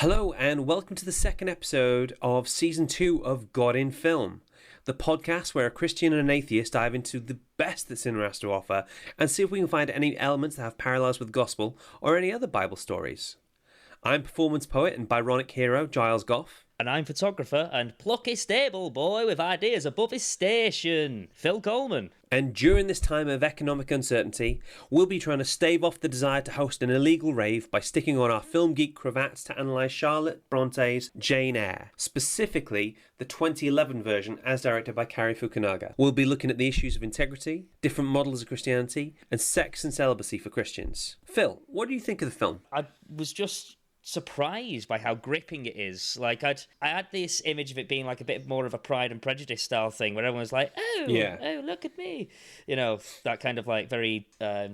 Hello and welcome to the second episode of Season 2 of God in Film, the podcast where a Christian and an atheist dive into the best that cinema has to offer and see if we can find any elements that have parallels with the gospel or any other Bible stories. I'm performance poet and Byronic hero Giles Goff. And I'm photographer and plucky stable boy with ideas above his station, Phil Coleman. And during this time of economic uncertainty, we'll be trying to stave off the desire to host an illegal rave by sticking on our film geek cravats to analyse Charlotte Bronte's Jane Eyre, specifically the 2011 version as directed by Cary Fukunaga. We'll be looking at the issues of integrity, different models of Christianity, and sex and celibacy for Christians. Phil, what do you think of the film? I was just surprised by how gripping it is. Like I had this image of it being like a bit more of a Pride and Prejudice style thing where everyone's like, oh, look at me, you know, that kind of like very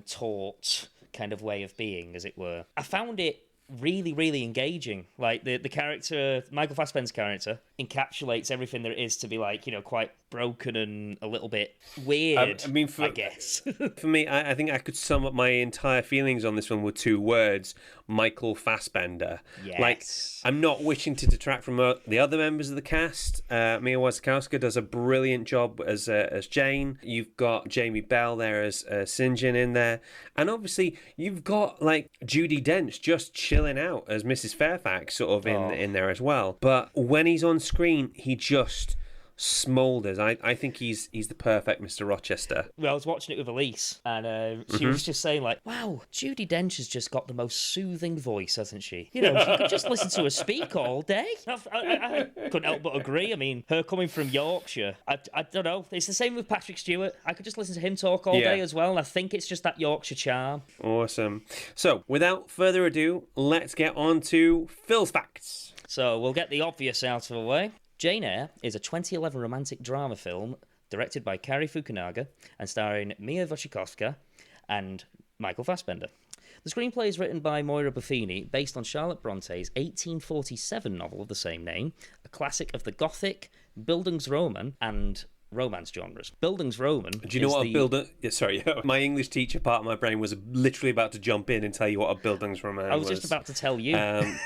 taut kind of way of being, as it were. I found it really engaging. Like the character, Michael Fassbender's character, encapsulates everything there is to be like, you know, quite broken and a little bit weird. I guess for me, I think I could sum up my entire feelings on this film with two words: Michael Fassbender. Yes. Like, I'm not wishing to detract from the other members of the cast. Mia Wasikowska does a brilliant job as Jane. You've got Jamie Bell there as St. John in there, and obviously you've got like Judi Dench just chilling out as Mrs. Fairfax, sort of in there as well. But when he's on screen, he just smoulders. I think he's the perfect Mr. Rochester. Well, I was watching it with Elise, and she was just saying like, wow, Judi Dench has just got the most soothing voice, hasn't she? You know, you could just listen to her speak all day. I couldn't help but agree. I mean, her coming from Yorkshire, I don't know. It's the same with Patrick Stewart. I could just listen to him talk all day as well, and I think it's just that Yorkshire charm. Awesome. So, without further ado, let's get on to Phil's Facts. So, we'll get the obvious out of the way. Jane Eyre is a 2011 romantic drama film directed by Cary Fukunaga and starring Mia Wasikowska and Michael Fassbender. The screenplay is written by Moira Buffini, based on Charlotte Bronte's 1847 novel of the same name, a classic of the Gothic, Bildungsroman, and romance genres. Bildungsroman. Do you know what a Bildung? Yeah, sorry, my English teacher part of my brain was literally about to jump in and tell you what a Bildungsroman was. I was just about to tell you.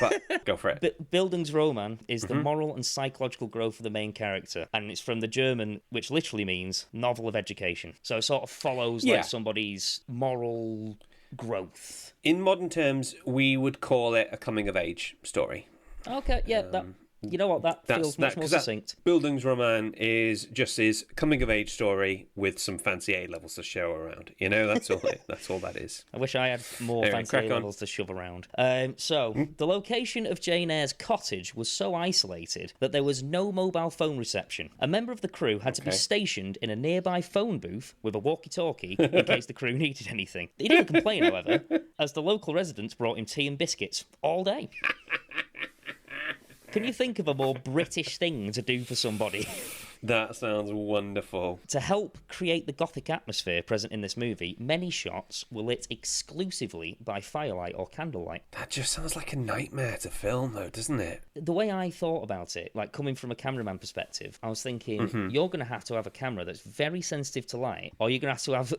But go for it. Bildungsroman is the moral and psychological growth of the main character, and it's from the German, which literally means novel of education. So it sort of follows like somebody's moral growth. In modern terms, we would call it a coming of age story. Okay, yeah, you know what, that feels much more succinct. Bildungsroman is just his coming-of-age story with some fancy A-levels to show around. You know, that's all that is. I wish I had more fancy A-levels to shove around. The location of Jane Eyre's cottage was so isolated that there was no mobile phone reception. A member of the crew had to be stationed in a nearby phone booth with a walkie-talkie in case the crew needed anything. He didn't complain, however, as the local residents brought him tea and biscuits all day. Can you think of a more British thing to do for somebody? That sounds wonderful. To help create the gothic atmosphere present in this movie, many shots were lit exclusively by firelight or candlelight. That just sounds like a nightmare to film, though, doesn't it? The way I thought about it, like coming from a cameraman perspective, I was thinking, you're going to have a camera that's very sensitive to light, or you're going to have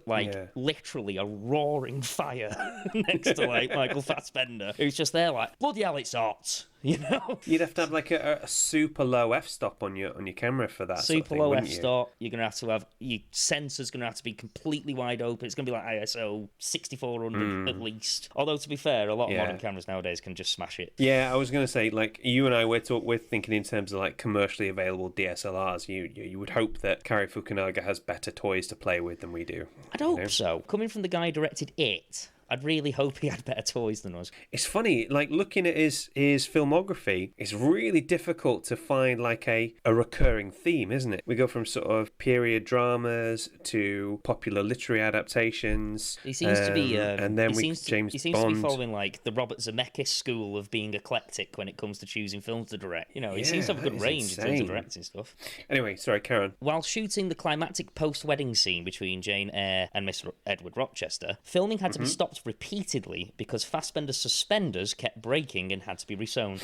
literally a roaring fire next to like Michael Fassbender, who's just there like, bloody hell, it's hot. You know, you'd have to have like a super low f-stop on your camera for that. Super low f-stop. You're gonna have your sensor's gonna have to be completely wide open. It's gonna be like ISO 6400 at least. Although to be fair, a lot of modern cameras nowadays can just smash it. Yeah, I was gonna say, like, you and I we're thinking in terms of like commercially available DSLRs. You would hope that Cary Fukunaga has better toys to play with than we do. I'd hope so. Coming from the guy who directed It, I'd really hope he had better toys than us. It's funny, like, looking at his filmography, it's really difficult to find, like, a recurring theme, isn't it? We go from sort of period dramas to popular literary adaptations. He seems to be... and then James He seems Bond. to be following, like, the Robert Zemeckis school of being eclectic when it comes to choosing films to direct. You know, he seems to have a good range in terms of directing stuff. Anyway, sorry, Karen. While shooting the climactic post-wedding scene between Jane Eyre and Mr. Edward Rochester, filming had to be stopped repeatedly because Fassbender's suspenders kept breaking and had to be resewn.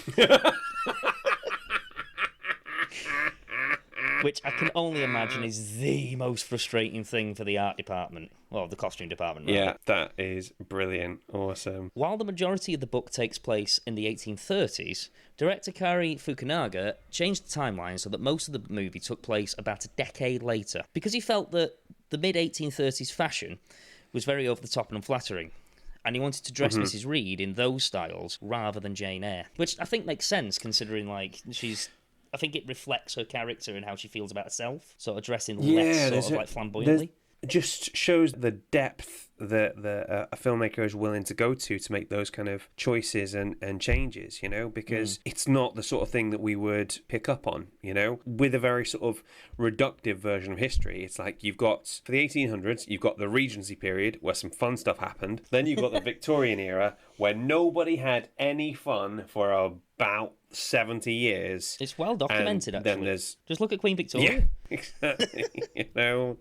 which I can only imagine is the most frustrating thing for the art department, or the costume department. Rather. Yeah, that is brilliant. Awesome. While the majority of the book takes place in the 1830s, director Kari Fukunaga changed the timeline so that most of the movie took place about a decade later, because he felt that the mid-1830s fashion was very over the top and unflattering, and he wanted to dress Mrs. Reed in those styles rather than Jane Eyre, which I think makes sense considering, like, I think it reflects her character and how she feels about herself, sort of dressing less sort of like flamboyantly. Just shows the depth that a filmmaker is willing to go to make those kind of choices and changes, you know, because it's not the sort of thing that we would pick up on, you know, with a very sort of reductive version of history. It's like you've got, for the 1800s, you've got the Regency period where some fun stuff happened. Then you've got the Victorian era where nobody had any fun for about 70 years. It's well documented, actually. Then there's... Just look at Queen Victoria. Yeah, exactly. You know...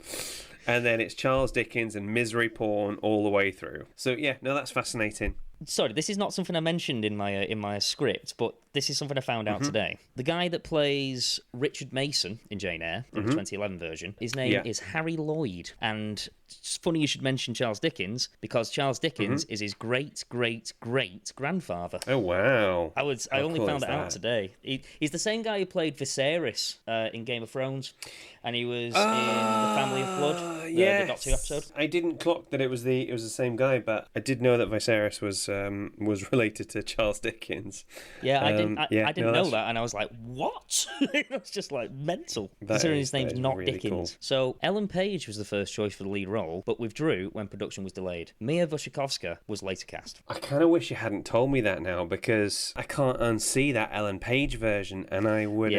And then it's Charles Dickens and misery porn all the way through. So yeah, no, that's fascinating. Sorry, this is not something I mentioned in my script, but this is something I found out today. The guy that plays Richard Mason in Jane Eyre, in the 2011 version, his name is Harry Lloyd. And it's funny you should mention Charles Dickens, because Charles Dickens is his great-great-great-grandfather. Oh, wow. I only found it out today. He's the same guy who played Viserys in Game of Thrones, and he was in The Family of Blood, the Doctor Who episode. I didn't clock that it was the same guy, but I did know that Viserys was related to Charles Dickens. Yeah, I didn't know that, and I was like, what? It was just like mental, considering his name's not really Dickens. Cool. So Ellen Paige was the first choice for the lead role, but withdrew when production was delayed. Mia Wasikowska was later cast. I kind of wish you hadn't told me that now, because I can't unsee that Ellen Paige version, and I would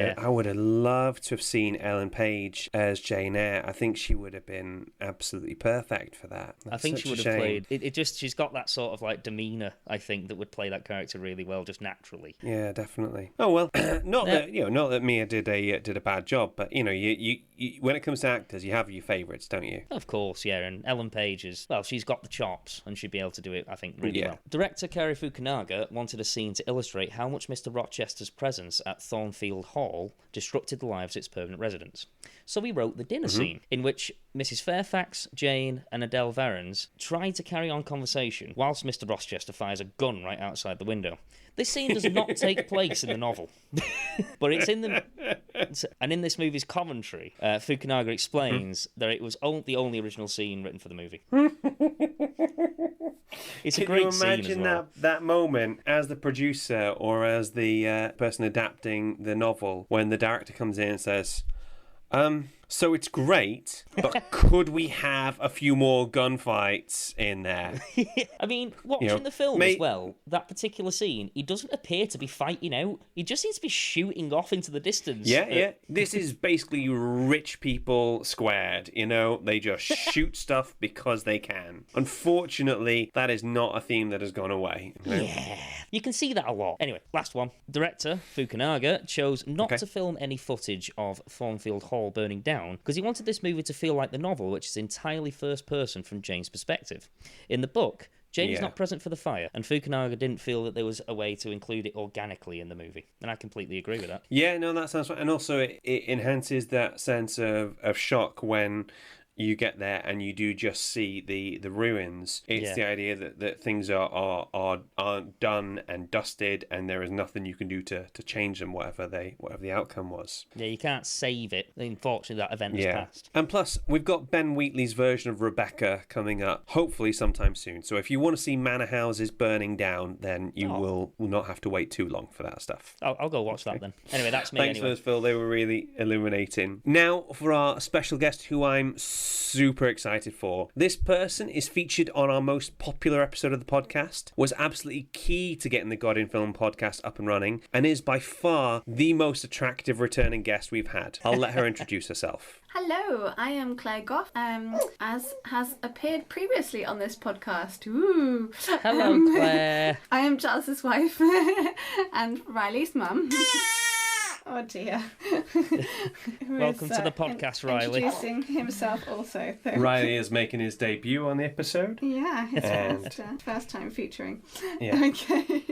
have loved to have seen Ellen Paige as Jane Eyre. I think she would have been absolutely perfect for that. I think she would have played she's got that sort of like demeanour, I think, that would play that character really well, just naturally. Yeah, definitely. Oh well, not that Mia did a bad job, but you know, you when it comes to actors, you have your favourites, don't you? Of course, yeah. And Ellen Paige she's got the chops, and she'd be able to do it, I think, really well. Director Kari Fukunaga wanted a scene to illustrate how much Mr. Rochester's presence at Thornfield Hall disrupted the lives of its permanent residents. So he wrote the dinner scene, in which Mrs. Fairfax, Jane, and Adele Varens try to carry on conversation whilst Mr. Rochester fires a gun right outside the window. This scene does not take place in the novel, but it's in the... And in this movie's commentary, Fukunaga explains that it was the only original scene written for the movie. It's a great scene as well. Can you imagine that moment as the producer or as the person adapting the novel, when the director comes in and says... So it's great, but could we have a few more gunfights in there? I mean, watching the film as well, that particular scene, he doesn't appear to be fighting out. He just seems to be shooting off into the distance. Yeah. This is basically rich people squared, you know? They just shoot stuff because they can. Unfortunately, that is not a theme that has gone away. You know? Yeah, you can see that a lot. Anyway, last one. Director Fukunaga chose not to film any footage of Thornfield Hall burning down, because he wanted this movie to feel like the novel, which is entirely first person from Jane's perspective. In the book, Jane is not present for the fire, and Fukunaga didn't feel that there was a way to include it organically in the movie. And I completely agree with that. Yeah, no, that sounds right. And also it enhances that sense of shock when you get there and you do just see the ruins. It's the idea that things are done and dusted, and there is nothing you can do to change them, whatever the outcome was. Yeah, you can't save it. Unfortunately, that event has passed. And plus, we've got Ben Wheatley's version of Rebecca coming up, hopefully sometime soon. So if you want to see manor houses burning down, then you will not have to wait too long for that stuff. I'll go watch that then. Anyway, that's me. Thanks for those, Phil. They were really illuminating. Now for our special guest, who I'm super excited for. This person is featured on our most popular episode of the podcast, was absolutely key to getting the God in Film podcast up and running, and is by far the most attractive returning guest we've had. I'll let her introduce herself. Hello, I am Claire Goff, as has appeared previously on this podcast. Ooh. Hello, Claire. I am Charles's wife and Riley's mum. Oh dear. Welcome to the podcast, Riley. Introducing himself also. So. Riley is making his debut on the episode. Yeah, his first time featuring. Yeah. Okay.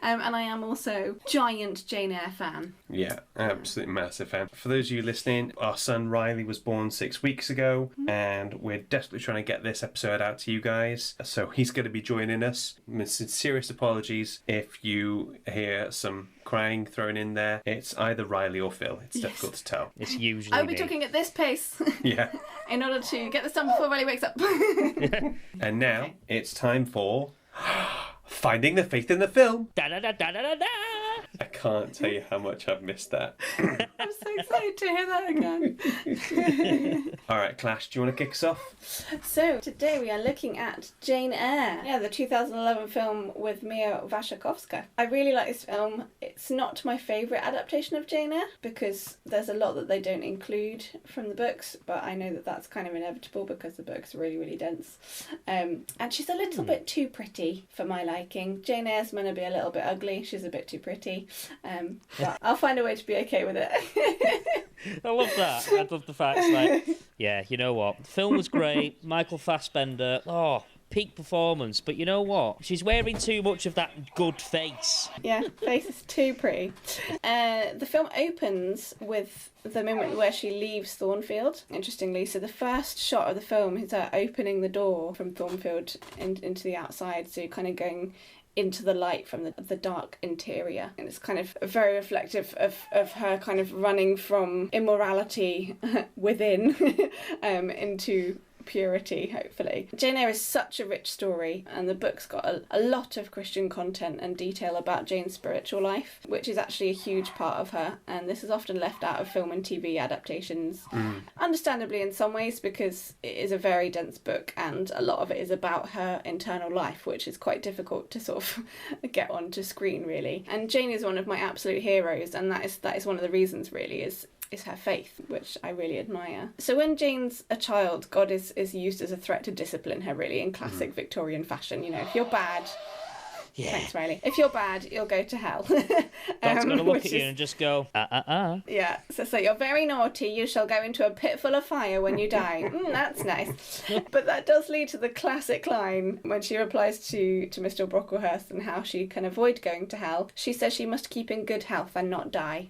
And I am also giant Jane Eyre fan. Yeah, absolutely massive fan. For those of you listening, our son Riley was born 6 weeks ago, and we're desperately trying to get this episode out to you guys. So he's going to be joining us. Sincerest apologies if you hear some crying thrown in there. It's either Riley or Phil. It's difficult to tell. It's usually I'll be me. talking at this pace. Yeah. In order to get this done before Riley wakes up. And now it's time for Finding the Faith in the Film. Da da da da da da. I can't tell you how much I've missed that. I'm so excited to hear that again. All right, Clash, do you want to kick us off? So, today we are looking at Jane Eyre. Yeah, the 2011 film with Mia Wasikowska. I really like this film. It's not my favourite adaptation of Jane Eyre because there's a lot that they don't include from the books, but I know that that's kind of inevitable because the book's really, really dense. And she's a little bit too pretty for my liking. Jane Eyre's meant to be a little bit ugly. She's a bit too pretty. But I'll find a way to be okay with it. I love that. I love the facts. Like, yeah, you know what? The film was great. Michael Fassbender. Oh, peak performance. But you know what? She's wearing too much of that good face. Yeah, face is too pretty. The film opens with the moment where she leaves Thornfield, interestingly. So the first shot of the film is her opening the door from Thornfield into the outside. So you're kind of going into the light from the dark interior. And it's kind of very reflective of her kind of running from immorality within into purity, hopefully. Jane Eyre is such a rich story, and the book's got a lot of Christian content and detail about Jane's spiritual life, which is actually a huge part of her, and this is often left out of film and TV adaptations. Understandably in some ways, because it is a very dense book and a lot of it is about her internal life, which is quite difficult to sort of get onto screen, really. And Jane is one of my absolute heroes, and that is one of the reasons, really, is her faith, which I really admire. So when Jane's a child, God is used as a threat to discipline her, really, in classic Victorian fashion. You know, if you're bad... Yeah. Thanks, Riley. If you're bad, you'll go to hell. God's going to look at you and just go, Yeah, so you're very naughty, you shall go into a pit full of fire when you die. That's nice. But that does lead to the classic line when she replies to Mr. Brocklehurst and how she can avoid going to hell. She says she must keep in good health and not die,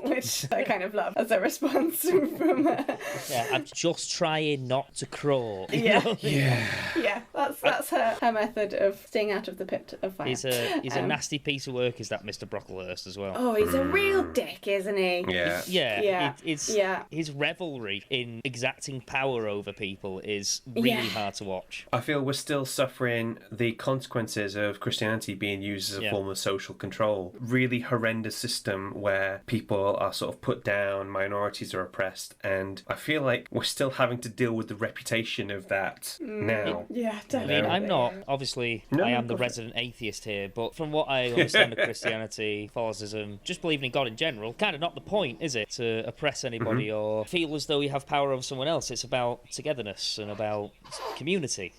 which I kind of love as a response from her. Yeah, I'm just trying not to crawl. Yeah. Yeah. That's her method of staying out of the pit of fire. He's a nasty piece of work, is that Mr. Brocklehurst as well. Oh, he's a real dick, isn't he? Yeah. His revelry in exacting power over people is really hard to watch. I feel we're still suffering the consequences of Christianity being used as a form of social control. Really horrendous system where people are sort of put down, minorities are oppressed, and I feel like we're still having to deal with the reputation of that now. Yeah, definitely. I mean, I'm not, obviously, I am the resident atheist here, but from what I understand of Christianity, Catholicism, just believing in God in general, kind of not the point, is it? To oppress anybody or feel as though you have power over someone else. It's about togetherness and about community.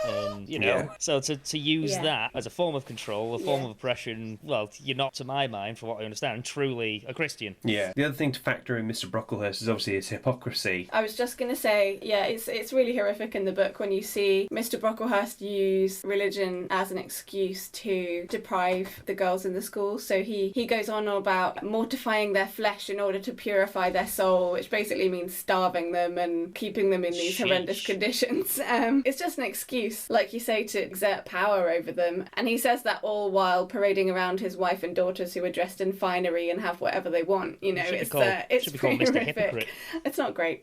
And, you know, so to use that as a form of control, a form of oppression, well, you're not, to my mind, from what I understand, truly a Christian. Yeah. The other thing to factor in Mr. Brocklehurst is obviously his hypocrisy. I was just going to say, it's really horrific in the book when you see Mr. Brocklehurst use religion as an excuse to deprive the girls in the school. So he goes on about mortifying their flesh in order to purify their soul, which basically means starving them and keeping them in these horrendous conditions. It's just an excuse, like you say, to exert power over them. And he says that all while parading around his wife and daughters who are dressed in finery and have whatever they want. You know, it's pretty horrific. It's not great.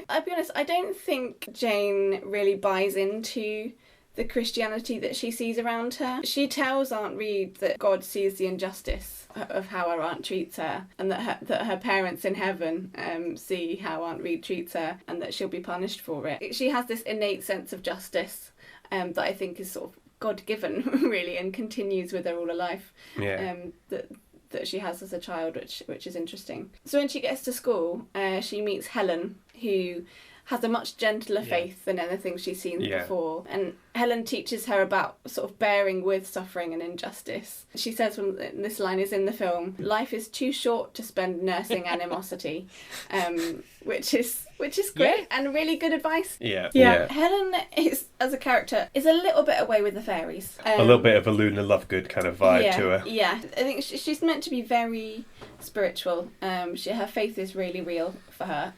I'll be honest, I don't think Jane really buys into the Christianity that she sees around her. She tells Aunt Reed that God sees the injustice of how her aunt treats her, and that her parents in heaven see how Aunt Reed treats her, and that she'll be punished for it. She has this innate sense of justice that I think is sort of God-given, really, and continues with her all her life. Yeah. That she has as a child, which is interesting. So when she gets to school, she meets Helen, who has a much gentler faith than anything she's seen before. And Helen teaches her about sort of bearing with suffering and injustice. She says, when this line is in the film, life is too short to spend nursing animosity, which is great and really good advice. Yeah. Helen is, as a character, is a little bit away with the fairies. A little bit of a Luna Lovegood kind of vibe to her. Yeah, I think she's meant to be very spiritual. Her faith is really real for her.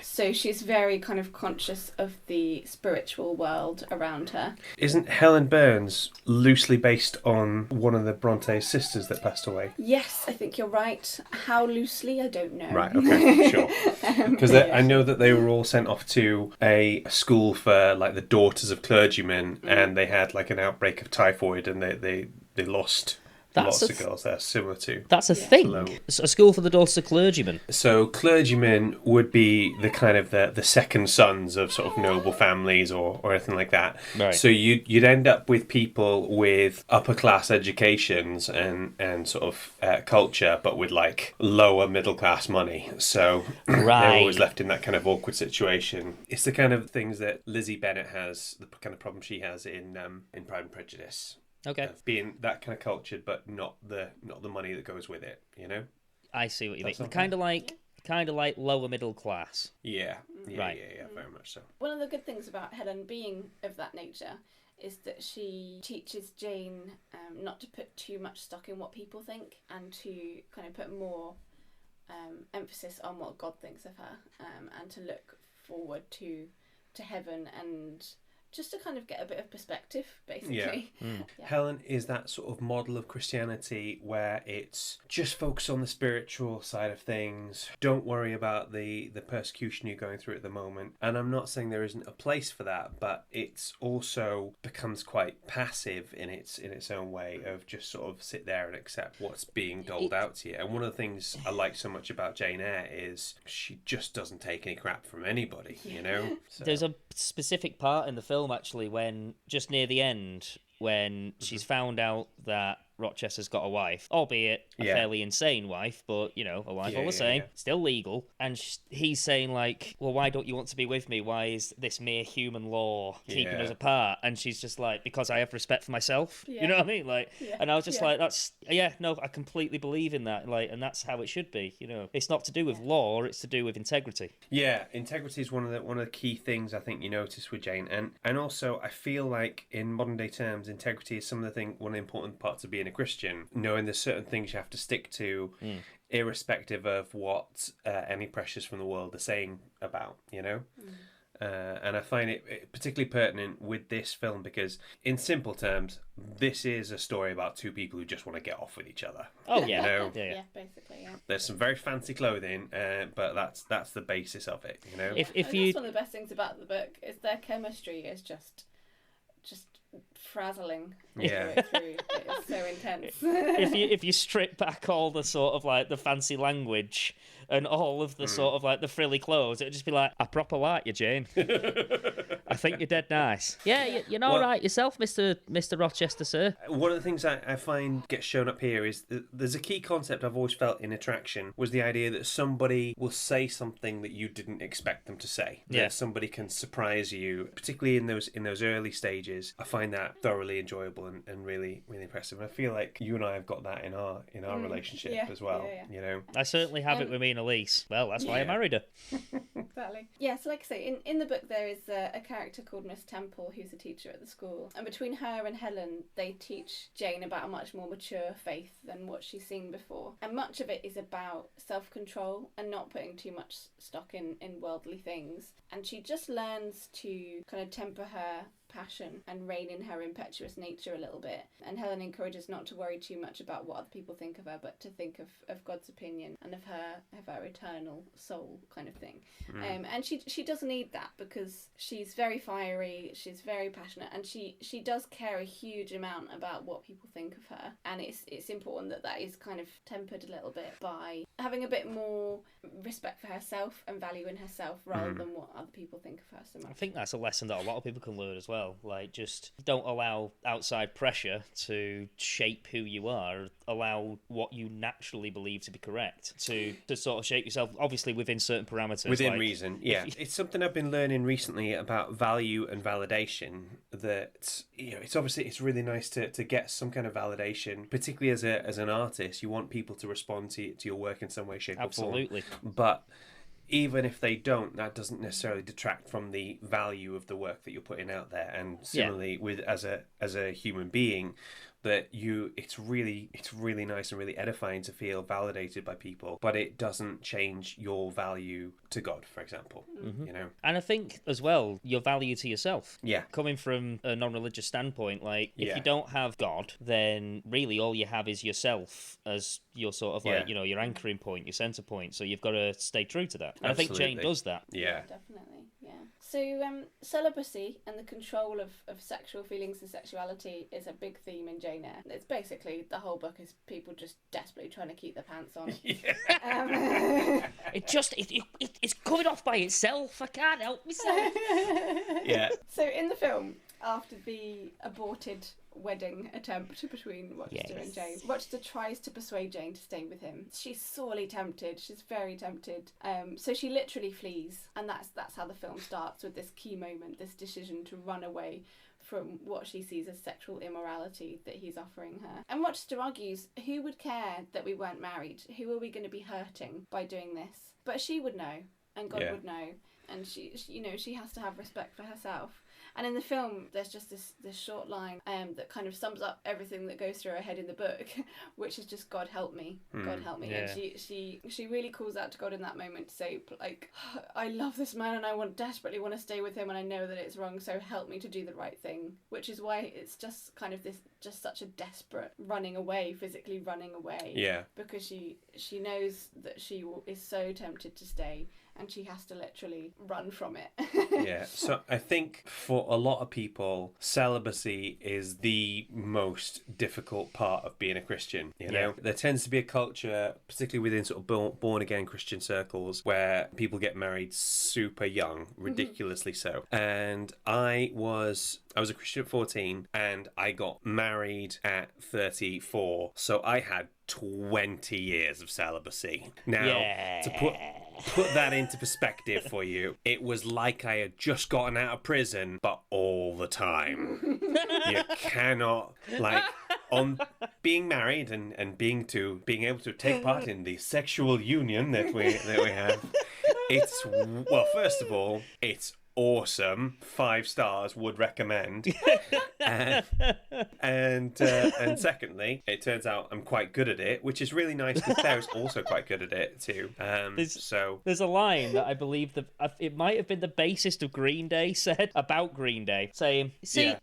So she's very kind of conscious of the spiritual world around her. Isn't Helen Burns loosely based on one of the Brontë sisters that passed away? Yes, I think you're right. How loosely, I don't know. Right, okay, sure. Because I know that they were all sent off to a school for like the daughters of clergymen, and they had like an outbreak of typhoid, and they lost... Lots of girls there, similar to... That's a thing. It's a school for the daughters of clergymen. So clergymen would be the kind of the second sons of sort of noble families or anything like that. Right. So you'd end up with people with upper class educations and sort of culture, but with like lower middle class money. So they're always left in that kind of awkward situation. It's the kind of things that Lizzie Bennet has, the kind of problem she has in Pride and Prejudice. Okay. Being that kind of cultured, but not the money that goes with it, you know? I see what you mean. Kind of like lower middle class. Yeah, right. Yeah, very much so. One of the good things about Helen being of that nature is that she teaches Jane not to put too much stock in what people think and to kind of put more emphasis on what God thinks of her, and to look forward to heaven and just to kind of get a bit of perspective, basically. Yeah. Helen is that sort of model of Christianity where it's just focus on the spiritual side of things. Don't worry about the persecution you're going through at the moment. And I'm not saying there isn't a place for that, but it's also becomes quite passive in its own way of just sort of sit there and accept what's being doled out to you. And one of the things I like so much about Jane Eyre is she just doesn't take any crap from anybody, you know? So. There's a specific part in the film actually when just near the end when she's found out that Rochester's got a wife, albeit a fairly insane wife, but, you know, a wife all the same, still legal. And he's saying, like, well, why don't you want to be with me? Why is this mere human law keeping us apart? And she's just like, because I have respect for myself. You know what I mean? Like, and I was just like, I completely believe in that. Like, and that's how it should be. You know, it's not to do with law, it's to do with integrity. Yeah, integrity is one of the key things I think you notice with Jane. And also, I feel like in modern day terms, integrity is one of the important parts of being a Christian, knowing there's certain things you have to stick to irrespective of what any pressures from the world are saying about, you know? And I find it particularly pertinent with this film because, in simple terms, this is a story about two people who just want to get off with each other. Oh, yeah. You know? Yeah, basically, yeah. There's some very fancy clothing, but that's the basis of it, you know? If That's one of the best things about the book is their chemistry is just frazzling. Yeah. Through. It's so intense. if you strip back all the sort of like the fancy language and all of the sort of like the frilly clothes, it'd just be like, I proper like you, Jane. I think you're dead nice. Yeah, you're not right yourself, Mr. Rochester, sir. One of the things I find gets shown up here is that there's a key concept I've always felt in Attraction was the idea that somebody will say something that you didn't expect them to say. Yeah. That somebody can surprise you, particularly in those early stages. I find that thoroughly enjoyable and really, really impressive. And I feel like you and I have got that in our relationship as well. You know, I certainly have it with me and Elise. Well, that's why I married her. Exactly. Yeah, so like I say, in the book there is a character called Miss Temple who's a teacher at the school. And between her and Helen, they teach Jane about a much more mature faith than what she's seen before. And much of it is about self-control and not putting too much stock in worldly things. And she just learns to kind of temper her passion and rein in her impetuous nature a little bit. And Helen encourages not to worry too much about what other people think of her, but to think of God's opinion and of her eternal soul kind of thing. And she does need that because she's very fiery, she's very passionate, and she does care a huge amount about what people think of her. And it's important that is kind of tempered a little bit by having a bit more respect for herself and value in herself rather than what other people think of her so much. I think that's a lesson that a lot of people can learn as well. well. Like, just don't allow outside pressure to shape who you are. Allow what you naturally believe to be correct to sort of shape yourself, obviously within certain parameters. Within reason, yeah. It's something I've been learning recently about value and validation, that, it's really nice to get some kind of validation, particularly as an artist. You want people to respond to your work in some way, shape, or form. Absolutely. But even if they don't, that doesn't necessarily detract from the value of the work that you're putting out there. And similarly, with as a human being, that it's really nice and really edifying to feel validated by people, but it doesn't change your value to God, for example. And I think as well, your value to yourself. Yeah. Coming from a non-religious standpoint, like, if you don't have God, then really all you have is yourself as your sort of like, your anchoring point, your center point. So you've got to stay true to that. And I think Jane does that. Yeah, definitely. Yeah. So celibacy and the control of sexual feelings and sexuality is a big theme in Jane Eyre. It's basically, the whole book is people just desperately trying to keep their pants on. It's coming off by itself. I can't help myself. Yeah. So in the film, after the aborted wedding attempt between Rochester and Jane, Rochester tries to persuade Jane to stay with him. She's sorely tempted. She's very tempted. So she literally flees, and that's how the film starts, with this key moment, this decision to run away from what she sees as sexual immorality that he's offering her. And Rochester argues, who would care that we weren't married? Who are we going to be hurting by doing this? But she would know, and God would know, and she has to have respect for herself. And in the film, there's just this short line that kind of sums up everything that goes through her head in the book, which is just, God help me, God help me. Yeah. And she really calls out to God in that moment to say, like, I love this man and I desperately want to stay with him, and I know that it's wrong, so help me to do the right thing. Which is why it's just kind of just such a desperate running away, physically running away. Yeah. Because she knows that she is so tempted to stay, and she has to literally run from it. Yeah, so I think for a lot of people, celibacy is the most difficult part of being a Christian. You know, there tends to be a culture, particularly within sort of born-again Christian circles, where people get married super young, ridiculously so. And I was a Christian at 14, and I got married at 34, so I had 20 years of celibacy. Now, to put that into perspective for you, it was like I had just gotten out of prison, but all the time. You cannot, like, on being married and being able to take part in the sexual union that we have. It's, well, first of all, it's awesome. 5 stars, would recommend. And secondly, it turns out I'm quite good at it, which is really nice because Claire's also quite good at it too. There's a line that I believe that it might have been the bassist of Green Day said about Green Day, saying,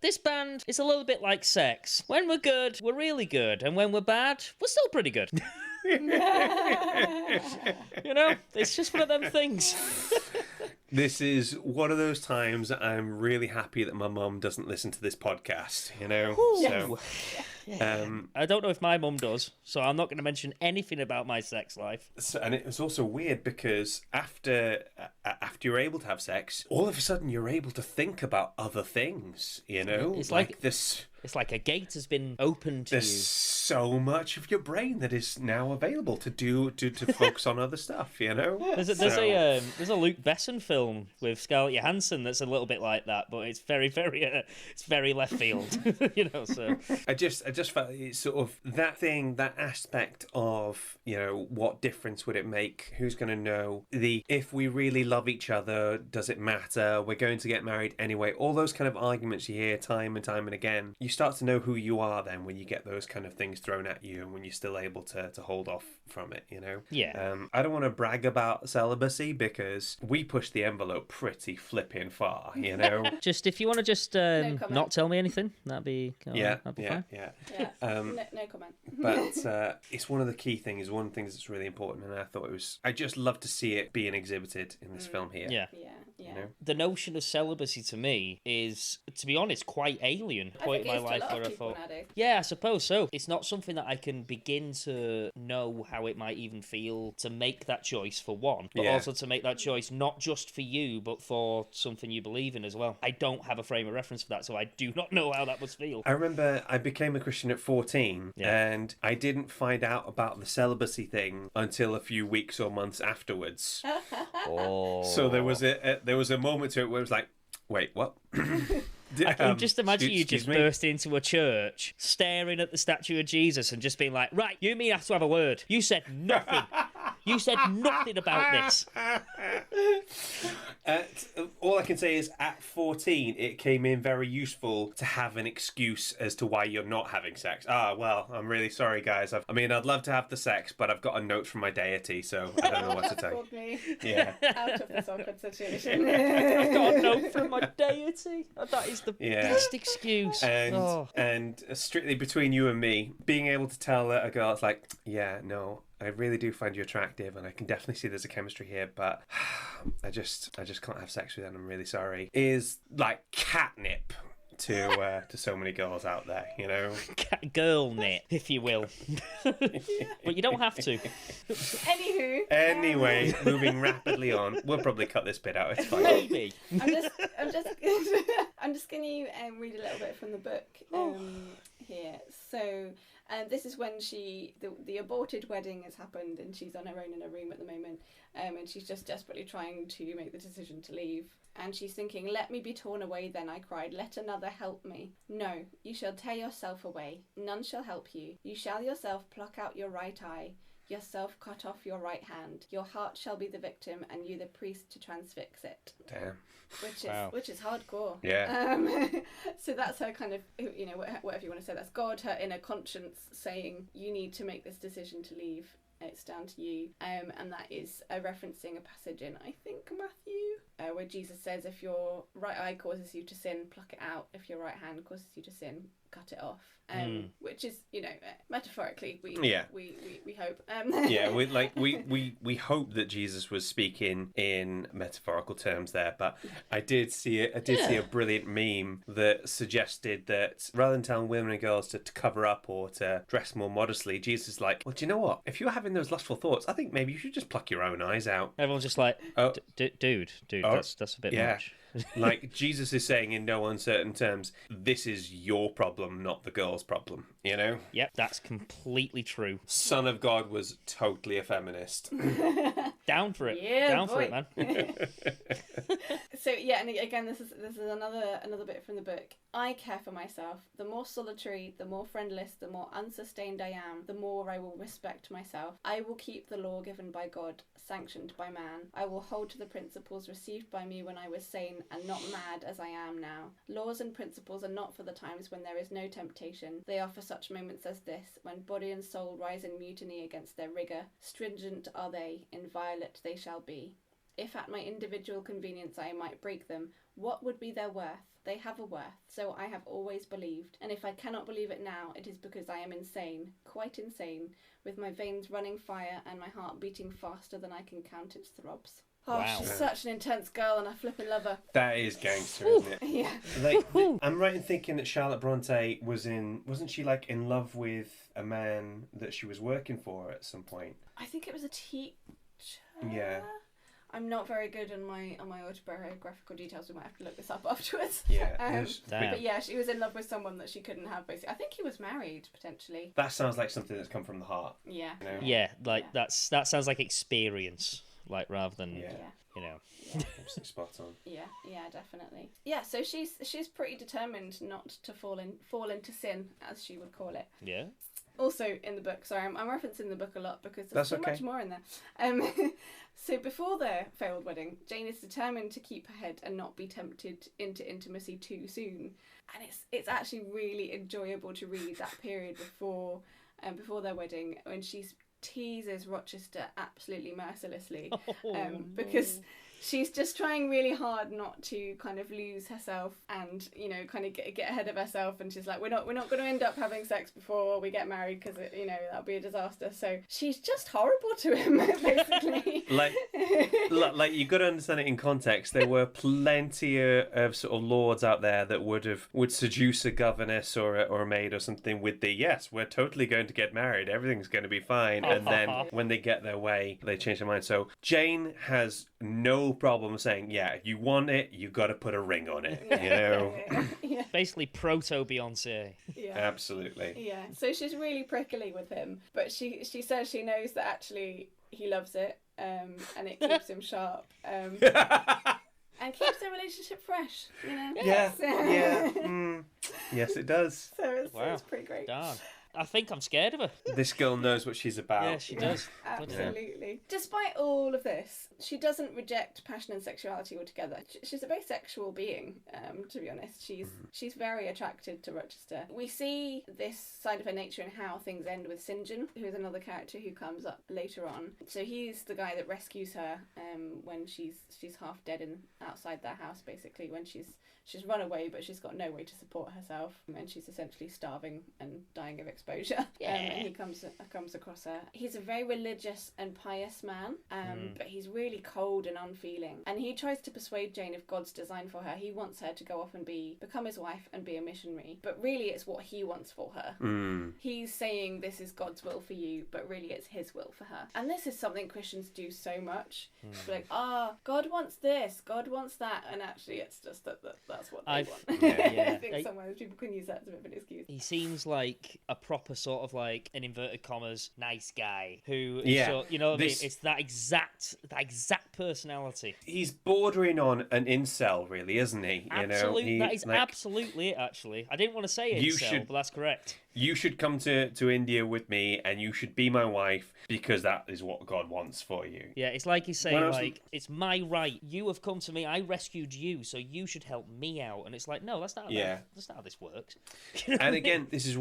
this band is a little bit like sex. When we're good, we're really good, and when we're bad, we're still pretty good. It's just one of them things. This is one of those times I'm really happy that my mum doesn't listen to this podcast, So, I don't know if my mum does, so I'm not going to mention anything about my sex life. And it was also weird because after you're able to have sex, all of a sudden you're able to think about other things, It's like this. It's like a gate has been opened to you. There's so much of your brain that is now available to focus on other stuff, There's a Luke Besson film with Scarlett Johansson that's a little bit like that, but it's very, very, it's very left field, So I just felt it's sort of that aspect of what difference would it make? Who's going to know? If we really love each other, does it matter? We're going to get married anyway. All those kind of arguments you hear time and time and again. You start to know who you are then when you get those kind of things thrown at you, and when you're still able to hold off from it, Yeah. I don't want to brag about celibacy because we pushed the envelope pretty flipping far, Just if you want to not tell me anything, that'd be fine. Yeah. No comment. But it's one of the key things, one of the things that's really important, and I just love to see it being exhibited in this film here. Yeah. Yeah. You know? The notion of celibacy to me is, to be honest, quite alien. Point in my life where I thought, yeah, I suppose so. It's not something that I can begin to know how it might even feel to make that choice, for one, but also to make that choice not just for you, but for something you believe in as well. I don't have a frame of reference for that, so I do not know how that must feel. I remember I became a Christian at 14, and I didn't find out about the celibacy thing until a few weeks or months afterwards. So there was a moment to it where it was like, wait, what? I can just imagine you just burst into a church, staring at the statue of Jesus and just being like, right, you and me have to have a word. You said nothing. You said nothing about this. All I can say is at 14, it came in very useful to have an excuse as to why you're not having sex. Well, I'm really sorry, guys. I'd love to have the sex, but I've got a note from my deity, so I don't know what to tell you. Yeah. Out of this awkward situation. I've got a note from my deity. That is the best excuse. And strictly between you and me, being able to tell a girl, it's like, yeah, no, I really do find you attractive, and I can definitely see there's a chemistry here, but I just can't have sex with you, and I'm really sorry, is like catnip to so many girls out there, you know? Girl knit, if you will. But you don't have to. Anywho. Anyway, moving rapidly on. We'll probably cut this bit out. It's fine. Maybe. I'm just going to read a little bit from the book here. So this is when the aborted wedding has happened, and she's on her own in a room at the moment, and she's just desperately trying to make the decision to leave. And she's thinking, let me be torn away then, I cried. Let another help me. No, you shall tear yourself away. None shall help you. You shall yourself pluck out your right eye, yourself cut off your right hand. Your heart shall be the victim, and you the priest to transfix it. Damn. Which is hardcore. Yeah. So that's her kind of, you know, whatever you want to say. That's God, her inner conscience, saying, you need to make this decision to leave. It's down to you. And that is referencing a passage in, I think, Matthew, where Jesus says, if your right eye causes you to sin, pluck it out. If your right hand causes you to sin, cut it off. Which is, you know, metaphorically, we hope. We hope that Jesus was speaking in metaphorical terms there, but I did see a brilliant meme that suggested that rather than telling women and girls to cover up or to dress more modestly, Jesus is like, well, do you know what? If you're having those lustful thoughts, I think maybe you should just pluck your own eyes out. Everyone's just like, dude, that's a bit much. Like Jesus is saying in no uncertain terms, this is your problem, not the girl's problem, you know? Yep, that's completely true. Son of God was totally a feminist. Down for it. Yeah, Down boy. for it, man. So yeah, and again, this is another bit from the book. I care for myself. The more solitary, the more friendless, the more unsustained I am, the more I will respect myself. I will keep the law given by God, sanctioned by man. I will hold to the principles received by me when I was sane and not mad as I am now. Laws and principles are not for the times when there is no temptation. They are for such moments as this, when body and soul rise in mutiny against their rigour. Stringent are they, inviolate they shall be. If at my individual convenience I might break them, what would be their worth? They have a worth, so I have always believed. And if I cannot believe it now, it is because I am insane, quite insane, with my veins running fire and my heart beating faster than I can count its throbs. Oh, wow. She's such an intense girl, and I flipping love her. That is gangster, isn't it? Yeah. Like, I'm right in thinking that Charlotte Brontë wasn't she like in love with a man that she was working for at some point? I think it was a teacher. Yeah. I'm not very good on my autobiographical details. We might have to look this up afterwards. Yeah. But yeah, she was in love with someone that she couldn't have. Basically, I think he was married potentially. That sounds like something that's come from the heart. Yeah. You know? Yeah, that sounds like experience, like rather than you know. Yeah. Spot on. Yeah, definitely. Yeah, so she's pretty determined not to fall into sin, as she would call it. Yeah. Also in the book, sorry, I'm referencing the book a lot because there's much more in there. So before their failed wedding, Jane is determined to keep her head and not be tempted into intimacy too soon. And it's actually really enjoyable to read that period before their wedding, when she teases Rochester absolutely mercilessly, because she's just trying really hard not to kind of lose herself and, you know, kind of get ahead of herself. And she's like, we're not going to end up having sex before we get married because, you know, that'll be a disaster. So she's just horrible to him, basically. like you got to understand it in context. There were plenty of sort of lords out there that would seduce a governess or a maid or something with the, yes, we're totally going to get married, everything's going to be fine, and then when they get their way, they change their mind. So Jane has no problem saying, yeah, you want it, you got to put a ring on it, you know. Yeah. Basically proto-Beyonce. Yeah. Absolutely. Yeah. So she's really prickly with him, but she says she knows that actually he loves it, and it keeps him sharp. And keeps the relationship fresh, you know? Yeah, yeah. Yes, it does. So it's pretty great. Darn. I think I'm scared of her. This girl knows what she's about. Yeah, she does. Absolutely. Despite all of this, she doesn't reject passion and sexuality altogether. She's a very sexual being, to be honest. She's very attracted to Rochester. We see this side of her nature in how things end with St. John, who is another character who comes up later on. So he's the guy that rescues her when she's half dead outside their house, basically, when she's run away, but she's got no way to support herself, and she's essentially starving and dying of exposure. And he comes across her. He's a very religious and pious man, but he's really cold and unfeeling. And he tries to persuade Jane of God's design for her. He wants her to go off and become his wife and be a missionary. But really, it's what he wants for her. He's saying this is God's will for you, but really it's his will for her. And this is something Christians do so much. Like, God wants this, God wants that, and actually it's just that's what they want. I think sometimes people can use that as a bit of an excuse. He seems like a proper sort of like, in inverted commas, nice guy who is you know what I mean? It's that exact personality. He's bordering on an incel, really, isn't he? Absolutely, that is absolutely it, actually. I didn't want to say incel, but that's correct. You should come to India with me and you should be my wife because that is what God wants for you. Yeah, it's like he's saying, it's my right. You have come to me, I rescued you, so you should help me out. And it's like, no, that's not how this works. And again, this is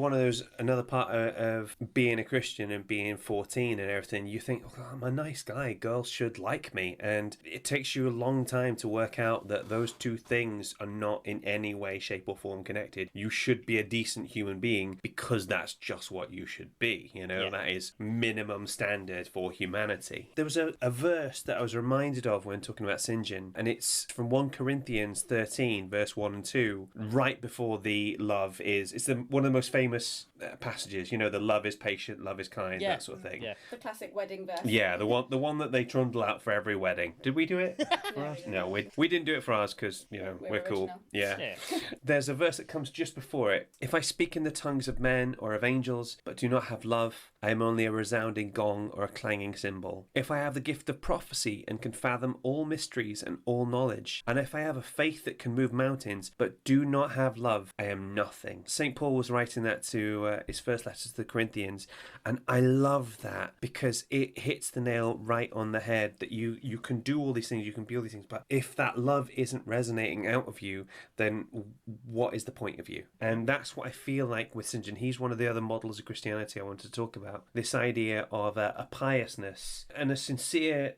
another part of being a Christian and being 14 and everything. You think, oh, I'm a nice guy, girls should like me. And it takes you a long time to work out that those two things are not in any way, shape or form connected. You should be a decent human being because that's just what you should be, that is minimum standard for humanity. There was a verse that I was reminded of when talking about St. John, and it's from 1 Corinthians 13 verse 1 and 2, right before the love is, one of the most famous passages, the love is patient, love is kind, that sort of thing. The classic wedding verse. Yeah, the one that they trundle out for every wedding. Did we do it for us? No, we didn't do it for ours because we're cool. Yeah. There's a verse that comes just before it. If I speak in the tongues of men or of angels, but do not have love, I am only a resounding gong or a clanging cymbal. If I have the gift of prophecy and can fathom all mysteries and all knowledge, and if I have a faith that can move mountains, but do not have love, I am nothing. St. Paul was writing that to his first letter to the Corinthians, and I love that because it hits the nail right on the head that you can do all these things, you can be all these things, but if that love isn't resonating out of you, then what is the point of you? And that's what I feel like with St. John. He's one of the other models of Christianity I wanted to talk about. This idea of a piousness and a sincere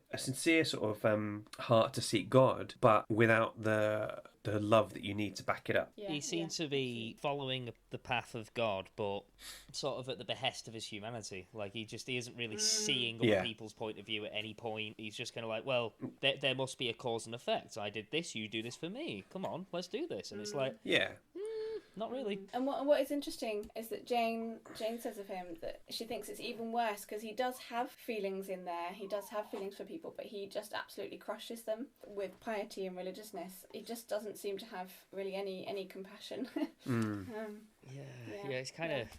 sort of heart to seek God, but without the love that you need to back it up. He seems to be following the path of God, but sort of at the behest of his humanity. Like he isn't really seeing other people's point of view at any point. He's just kind of like, well, there must be a cause and effect. I did this, you do this for me. Come on, let's do this. And it's like, not really. And what is interesting is that Jane says of him that she thinks it's even worse because he does have feelings in there. He does have feelings for people, but he just absolutely crushes them with piety and religiousness. He just doesn't seem to have really any compassion. It's kind of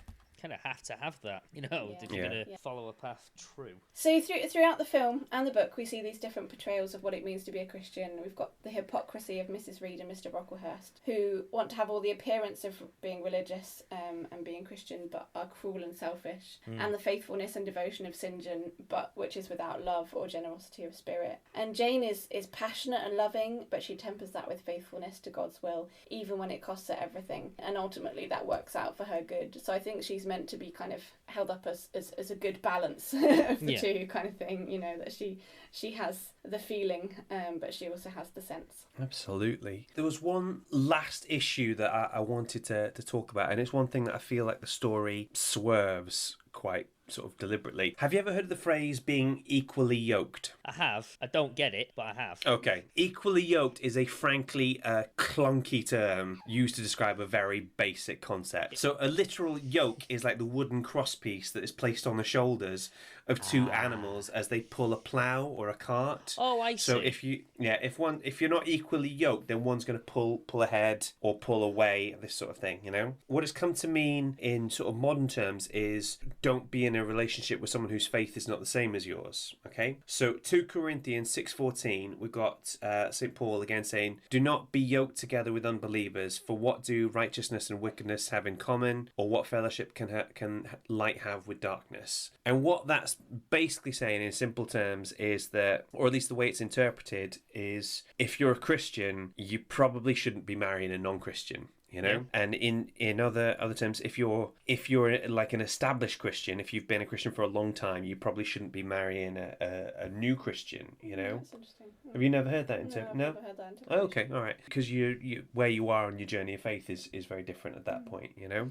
have to have that, if you're going to follow a path true. So throughout the film and the book, we see these different portrayals of what it means to be a Christian. We've got the hypocrisy of Mrs. Reed and Mr. Brocklehurst, who want to have all the appearance of being religious and being Christian, but are cruel and selfish, and the faithfulness and devotion of St. John, but which is without love or generosity of spirit. And Jane is passionate and loving, but she tempers that with faithfulness to God's will, even when it costs her everything. And ultimately, that works out for her good. So I think she's meant to be kind of held up as a good balance of the two kind of thing, you know, that she has the feeling, but she also has the sense. Absolutely. There was one last issue that I wanted to talk about, and it's one thing that I feel like the story swerves quite sort of deliberately. Have you ever heard of the phrase being equally yoked? I have. I don't get it, but I have. Okay. Equally yoked is a frankly clunky term used to describe a very basic concept. So a literal yoke is like the wooden crosspiece that is placed on the shoulders of two animals as they pull a plough or a cart. Oh, I see. So if you're not equally yoked, then one's going to pull ahead or pull away, this sort of thing, you know? What it's come to mean in sort of modern terms is don't be in a relationship with someone whose faith is not the same as yours, okay? So 2 Corinthians 6:14, we've got St. Paul again saying, do not be yoked together with unbelievers, for what do righteousness and wickedness have in common, or what fellowship can light have with darkness? And what that's basically saying in simple terms is that, or at least the way it's interpreted, is if you're a Christian, you probably shouldn't be marrying a non-Christian. You know, and in other terms, if you're like an established Christian, if you've been a Christian for a long time, you probably shouldn't be marrying a new Christian. You know, That's interesting. Have you never heard that? No, I've never heard that. Oh, okay, all right. Because you where you are on your journey of faith is very different at that point. You know,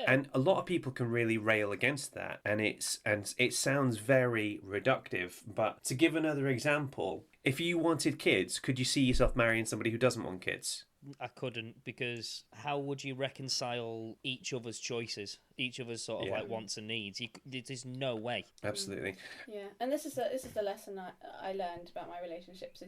and a lot of people can really rail against that, and it sounds very reductive. But to give another example, if you wanted kids, could you see yourself marrying somebody who doesn't want kids? I couldn't, because how would you reconcile each other's choices, each other's sort of like wants and needs? There's no way. Absolutely. Yeah, and this is the lesson I learned about my relationships.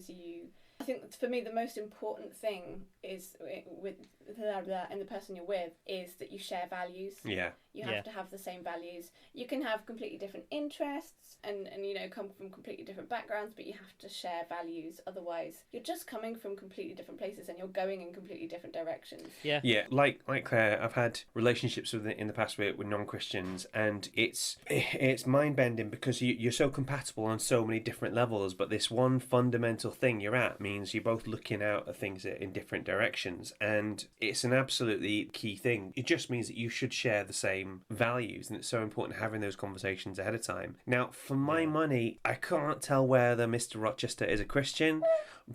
I think for me the most important thing is with and the person you're with is that you share values. Yeah. You have to have the same values. You can have completely different interests and you know come from completely different backgrounds, but you have to share values. Otherwise, you're just coming from completely different places and you're going in completely different directions. Yeah. Yeah. Like Claire, I've had relationships in the past with non-Christians, and it's mind bending because you're so compatible on so many different levels, but this one fundamental thing you're at means you're both looking out at things in different directions, and it's an absolutely key thing. It just means that you should share the same values, and it's so important having those conversations ahead of time. Now, for my money, I can't tell whether Mr. Rochester is a Christian,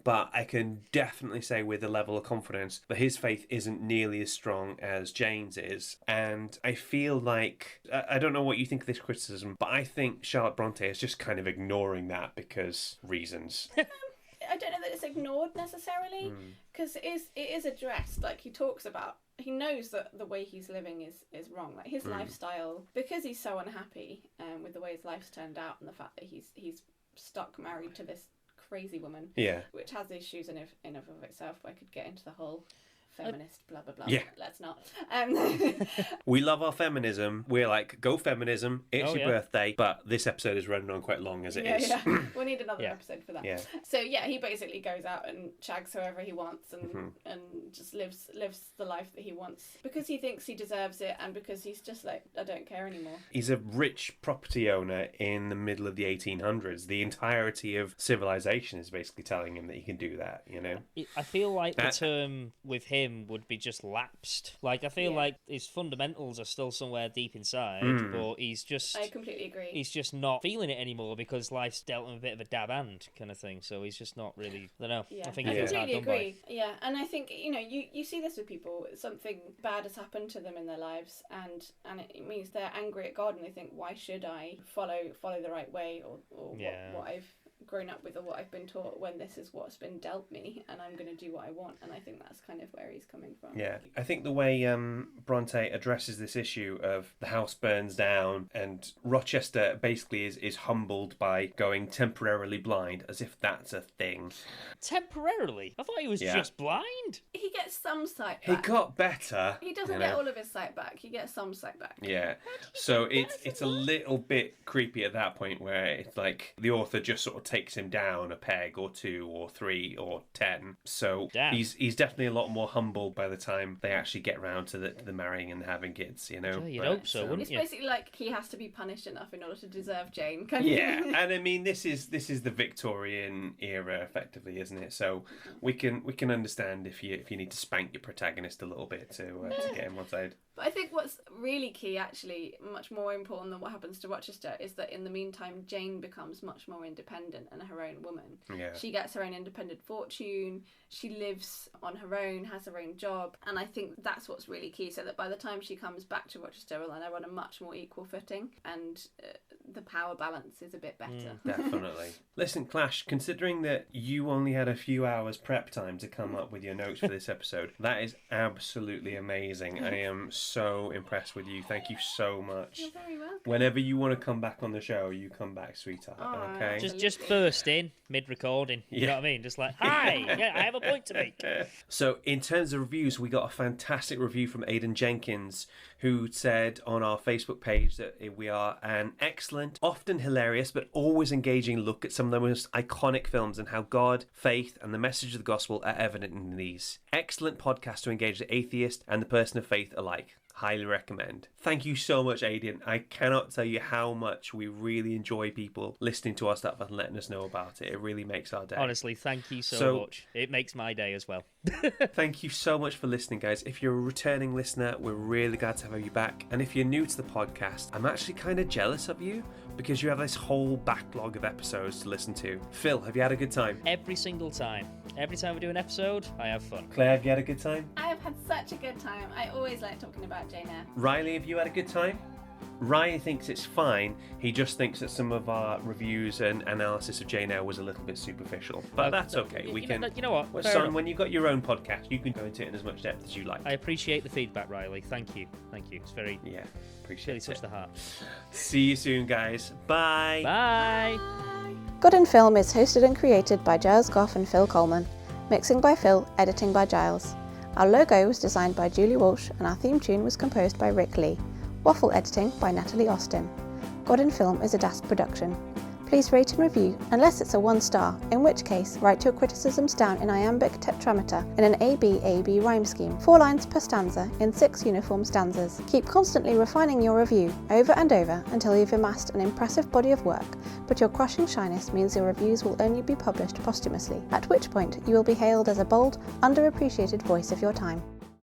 but I can definitely say with a level of confidence that his faith isn't nearly as strong as Jane's is. And I feel like, I don't know what you think of this criticism, but I think Charlotte Brontë is just kind of ignoring that because reasons. I don't know that it's ignored necessarily, because it is addressed. Like, he talks about, he knows that the way he's living is wrong. Like, his lifestyle, because he's so unhappy with the way his life's turned out and the fact that he's stuck married to this crazy woman, which has issues in and of itself. I could get into the whole feminist blah blah blah. Yeah. Let's not. We love our feminism. We're like, go feminism. It's your birthday. But this episode is running on quite long as it is. Yeah. We'll need another episode for that. Yeah. So he basically goes out and shags whoever he wants and just lives the life that he wants because he thinks he deserves it and because he's just like, I don't care anymore. He's a rich property owner in the middle of the 1800s. The entirety of civilization is basically telling him that he can do that, you know? I feel like the term with him would be just lapsed. Like, I feel like his fundamentals are still somewhere deep inside, but he's just... I completely agree. He's just not feeling it anymore because life's dealt him a bit of a dab hand kind of thing, so he's just not really... I don't know. Yeah. I think I he feels hard completely done agree. by. Yeah, and I think, you know, you see this with people. Something bad has happened to them in their lives, and it means they're angry at God and they think, why should I follow the right way or what I've grown up with or what I've been taught when this is what's been dealt me and I'm going to do what I want. And I think that's kind of where he's coming from. Yeah, I think the way Brontë addresses this issue of the house burns down and Rochester basically is humbled by going temporarily blind, as if that's a thing. Temporarily? I thought he was just blind. He gets some sight back. He got better. He doesn't get all of his sight back. He gets some sight back. Yeah. So it's a little bit creepy at that point where it's like the author just sort of takes him down a peg or 2 or 3 or 10. So he's definitely a lot more humble by the time they actually get around to the marrying and having kids, you know. Yeah, you'd hope so, wouldn't you? It's basically like he has to be punished enough in order to deserve Jane. Yeah, and I mean this is the Victorian era effectively, isn't it? So we can understand if you need to spank your protagonist a little bit to get him on side. But I think what's really key, actually, much more important than what happens to Rochester, is that in the meantime, Jane becomes much more independent and her own woman. Yeah. She gets her own independent fortune, she lives on her own, has her own job, and I think that's what's really key, so that by the time she comes back to Rochester, well, they're on a much more equal footing, and the power balance is a bit better. Definitely. Listen, Clash, considering that you only had a few hours prep time to come up with your notes for this episode, that is absolutely amazing. I am so impressed with you. Thank you so much. You're very welcome. Whenever you want to come back on the show, you come back, sweetheart. Oh, okay? Just burst in mid-recording. You know what I mean? Just like, hi, yeah, I have a point to make. So in terms of reviews, we got a fantastic review from Aidan Jenkins, who said on our Facebook page that we are an excellent, often hilarious, but always engaging look at some of the most iconic films and how God, faith, and the message of the gospel are evident in these. Excellent podcast to engage the atheist and the person of faith alike. Highly recommend. Thank you so much, Aidan. I cannot tell you how much we really enjoy people listening to our stuff and letting us know about it. It really makes our day. Honestly, thank you so much. It makes my day as well. Thank you so much for listening, guys. If you're a returning listener, we're really glad to have you back. And if you're new to the podcast, I'm actually kind of jealous of you because you have this whole backlog of episodes to listen to. Phil, have you had a good time? Every single time. Every time we do an episode, I have fun. Claire, have you had a good time? I have had such a good time. I always like talking about Jane Eyre. Riley, have you had a good time? Ryan thinks it's fine. He just thinks that some of our reviews and analysis of Jane Eyre was a little bit superficial. But that's okay. You know what? Son, when you've got your own podcast, you can go into it in as much depth as you like. I appreciate the feedback, Riley. Thank you. It's very... Yeah, appreciate it. Really touched the heart. See you soon, guys. Bye. Bye. Good in Film is hosted and created by Giles Goff and Phil Coleman. Mixing by Phil, editing by Giles. Our logo was designed by Julie Walsh and our theme tune was composed by Rick Lee. Waffle editing by Natalie Austin. God in Film is a Dask production. Please rate and review, unless it's a 1-star, in which case write your criticisms down in iambic tetrameter in an AB-AB rhyme scheme, 4 lines per stanza in 6 uniform stanzas. Keep constantly refining your review, over and over, until you've amassed an impressive body of work, but your crushing shyness means your reviews will only be published posthumously, at which point you will be hailed as a bold, underappreciated voice of your time.